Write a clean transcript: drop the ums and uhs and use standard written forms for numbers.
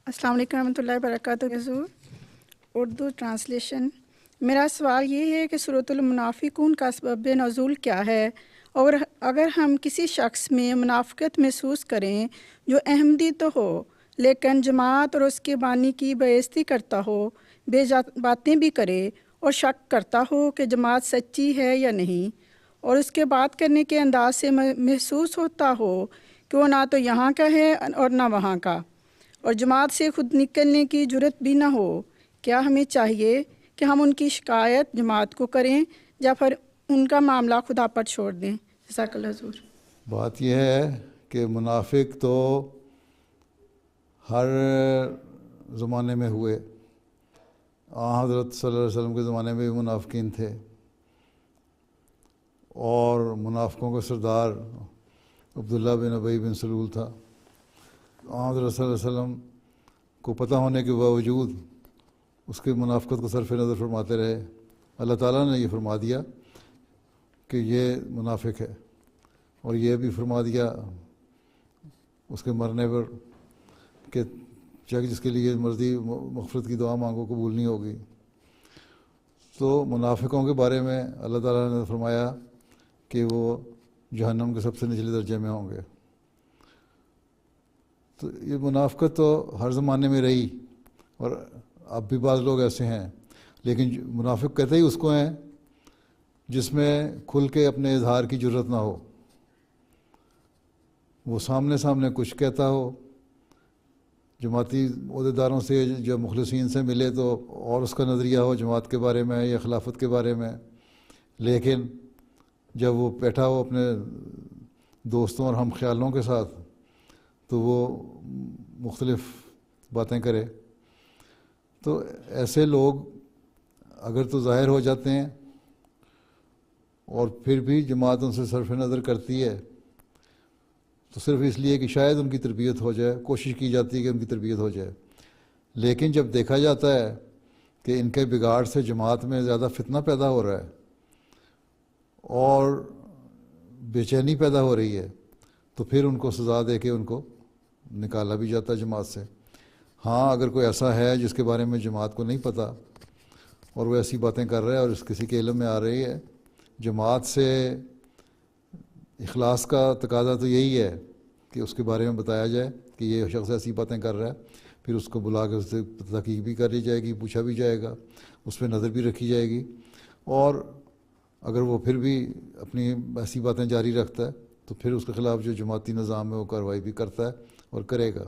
السلام علیکم ورحمۃ اللہ وبرکاتہ. حضور اردو ٹرانسلیشن. میرا سوال یہ ہے کہ سورۃ المنافقون کا سبب نزول کیا ہے، اور اگر ہم کسی شخص میں منافقت محسوس کریں جو احمدی تو ہو لیکن جماعت اور اس کے بانی کی بے عزتی کرتا ہو، باتیں بھی کرے اور شک کرتا ہو کہ جماعت سچی ہے یا نہیں، اور اس کے بات کرنے کے انداز سے محسوس ہوتا ہو کہ وہ نہ تو یہاں کا ہے اور نہ وہاں کا، اور جماعت سے خود نکلنے کی جرت بھی نہ ہو، کیا ہمیں چاہیے کہ ہم ان کی شکایت جماعت کو کریں یا پھر ان کا معاملہ خدا پر چھوڑ دیں؟ جزاک اللہ حضور. بات یہ ہے کہ منافق تو ہر زمانے میں ہوئے. حضرت صلی اللہ علیہ وسلم کے زمانے میں بھی منافقین تھے، اور منافقوں کا سردار عبداللہ بن ابی بن سلول تھا. حضرت صلی اللہ علیہ وسلم کو پتہ ہونے کے باوجود اس کی منافقت کو صرف نظر فرماتے رہے. اللہ تعالیٰ نے یہ فرما دیا کہ یہ منافق ہے، اور یہ بھی فرما دیا اس کے مرنے پر کہ جس کے لیے مرضی مغفرت کی دعا مانگو قبول نہیں ہوگی. تو منافقوں کے بارے میں اللہ تعالیٰ نے فرمایا کہ وہ جہنم کے سب سے نچلے درجے میں ہوں گے. تو یہ منافقت تو ہر زمانے میں رہی، اور اب بھی بعض لوگ ایسے ہیں، لیکن منافق کہتے ہی اس کو ہیں جس میں کھل کے اپنے اظہار کی جرت نہ ہو. وہ سامنے کچھ کہتا ہو، جماعتی عہدیداروں سے جو مخلصین سے ملے تو اور اس کا نظریہ ہو جماعت کے بارے میں یا خلافت کے بارے میں، لیکن جب وہ بیٹھا ہو اپنے دوستوں اور ہم خیالوں کے ساتھ تو وہ مختلف باتیں کرے. تو ایسے لوگ اگر تو ظاہر ہو جاتے ہیں اور پھر بھی جماعت ان سے صرف نظر کرتی ہے تو صرف اس لیے کہ شاید ان کی تربیت ہو جائے، کوشش کی جاتی ہے کہ ان کی تربیت ہو جائے. لیکن جب دیکھا جاتا ہے کہ ان کے بگاڑ سے جماعت میں زیادہ فتنہ پیدا ہو رہا ہے اور بے چینی پیدا ہو رہی ہے، تو پھر ان کو سزا دے کے ان کو نکالا بھی جاتا ہے جماعت سے. ہاں، اگر کوئی ایسا ہے جس کے بارے میں جماعت کو نہیں پتہ اور وہ ایسی باتیں کر رہا ہے اور اس کسی کے علم میں آ رہی ہے، جماعت سے اخلاص کا تقاضا تو یہی ہے کہ اس کے بارے میں بتایا جائے کہ یہ شخص ایسی باتیں کر رہا ہے. پھر اس کو بلا کے اس سے تحقیق بھی کری جائے گی، پوچھا بھی جائے گا، اس پہ نظر بھی رکھی جائے گی. اور اگر وہ پھر بھی اپنی ایسی باتیں جاری رکھتا ہے تو پھر اس کے خلاف جو جماعتی نظام ہے وہ کارروائی بھی کرتا ہے اور کرے گا.